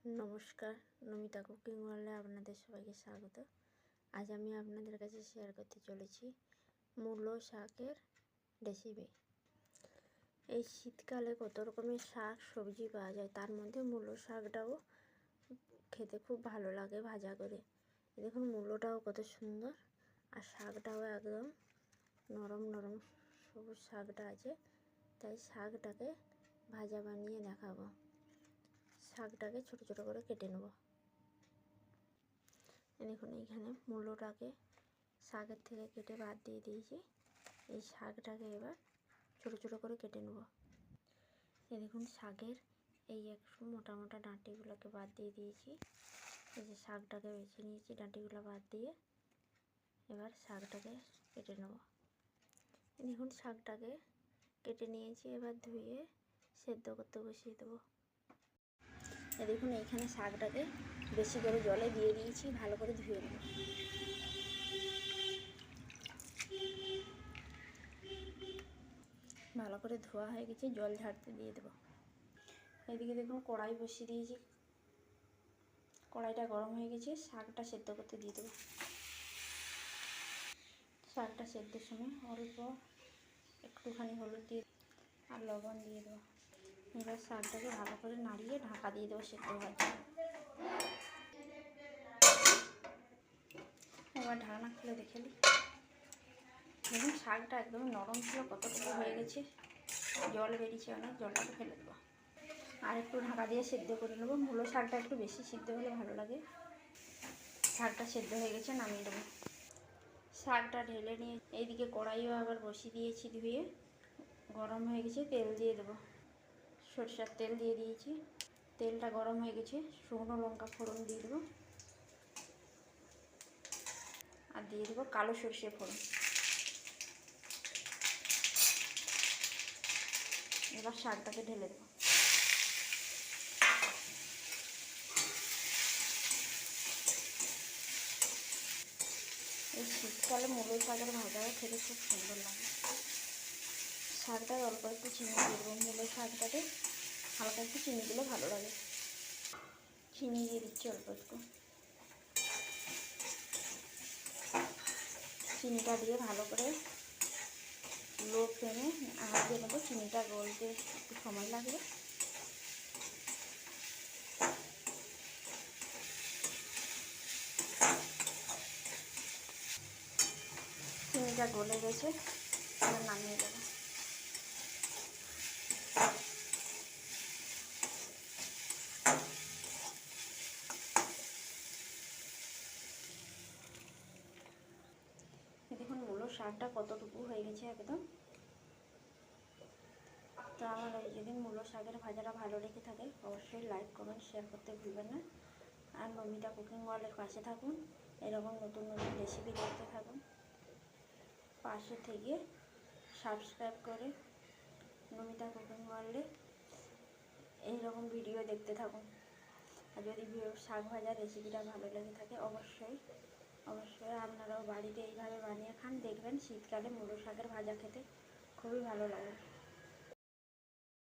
নমস্কার, নমিতা কুকিং ওয়ার্ল্ডে আপনাদের সবাইকে স্বাগত। আজ আমি আপনাদের কাছে শেয়ার করতে চলেছি মূলো শাকের রেসিপি। এই শীতকালে কত রকমের শাক সবজি পাওয়া যায়, তার মধ্যে মূলো শাকটাও খেতে খুব ভালো লাগে ভাজা করে। দেখুন মূলোটাও কত সুন্দর, আর শাকটাও একদম নরম নরম সবুজ শাকটা আছে, তাই শাকটাকে ভাজা বানিয়ে দেখাবো। শাকটাকে ছোট ছোট করে কেটে নেব। দেখুন এইখানে মূলোটাকে শাকের থেকে কেটে বাদ দিয়ে দিয়েছি। এই শাকটাকে এবার ছোট ছোট করে কেটে নেব। এই দেখুন শাকের এই একটু মোটা মোটা ডাঁটিগুলোকে বাদ দিয়ে দিয়েছি। এই যে শাকটাকে বেছে নিয়েছি ডাঁটিগুলো বাদ দিয়ে, এবার শাকটাকে কেটে নেব। দেখুন শাকটাকে কেটে নিয়েছি, এবার ধুয়ে সেদ্ধ করতে বসিয়ে দেবো। দেখুন এইখানে শাকটাকে বেশি করে জলে দিয়ে দিয়েছি, ভালো করে ধুয়ে নেব। ভালো করে ধোয়া হয়ে গেছে, জল ঝাড়তে দিয়ে দেবো। এদিকে দেখুন কড়াই বসিয়ে দিয়েছি, কড়াইটা গরম হয়ে গেছে, শাকটা সেদ্ধ করতে দিয়ে দেবো। শাকটা সেদ্ধের সময় অল্প একটুখানি হলুদ দিয়ে আর লবণ দিয়ে দেবো। এবার শাকটাকে ভালো করে নাড়িয়ে ঢাকা দিয়ে দেবো সেদ্ধ হওয়ার জন্য। এবার ঢাকনা খুলে দেখে নিই। দেখুন শাকটা একদম নরম ছিল, কতটুকু হয়ে গেছে, জল বেরিয়েছে অনেক, জলটাকে ফেলে দেবো। আর একটু ঢাকা দিয়ে সেদ্ধ করে নেবো। মূলো শাকটা একটু বেশি সিদ্ধ হলে ভালো লাগে। শাকটা সেদ্ধ হয়ে গেছে, নামিয়ে দেবো। শাকটা ঢেলে নিয়ে এইদিকে কড়াইও আবার বসিয়ে দিয়েছি, ধুয়ে গরম হয়ে গেছে, তেল দিয়ে দেবো। সরষের তেল দিয়ে দিয়েছি, তেলটা গরম হয়ে গেছে, শুকনো লঙ্কা ফোড়ন দিয়ে দেবো, আর দিয়ে দেবো কালো সরষে ফোড়ন। এবার শাকটাকে ঢেলে দেবো। এই শীতকালে মূলো শাকের ভাজা খেতে খুব সুন্দর লাগে। শাকটায় অল্প একটু চিনি দিয়ে দেবো। মূলো শাকটাতে হালকা একটু চিনি দিলে ভালো লাগে। চিনি দিয়ে দিচ্ছি অল্প একটু। চিনিটা দিয়ে ভালো করে লো ফ্লেমে দিয়ে নেবো। চিনিটা গলতে একটু সময় লাগবে। চিনিটা গলে গেছে, এবার নামিয়ে দেবো। দেখুন মূলো শাকটা কতটুকু হয়ে গেছে একদম। তো আমার যদি মূলো শাকের ভাজাটা ভালো লেগে থাকে অবশ্যই লাইক কমেন্ট শেয়ার করতে ভুলবেন না। আর নমিতা কুকিং ওয়ার্ল্ডের পাশে থাকুন, এরকম নতুন নতুন রেসিপি দেখতে থাকুন। পাশে থেকে সাবস্ক্রাইব করে নমিতা কুকিং ওয়ার্ল্ডে এইরকম ভিডিও দেখতে থাকুন। আর যদি শাক ভাজার রেসিপিটা ভালো লেগে থাকে অবশ্যই আপনারাও বাড়িতে এইভাবে বানিয়ে খান, দেখবেন শীতকালে মূলো শাকের ভাজা খেতে খুবই ভালো লাগে।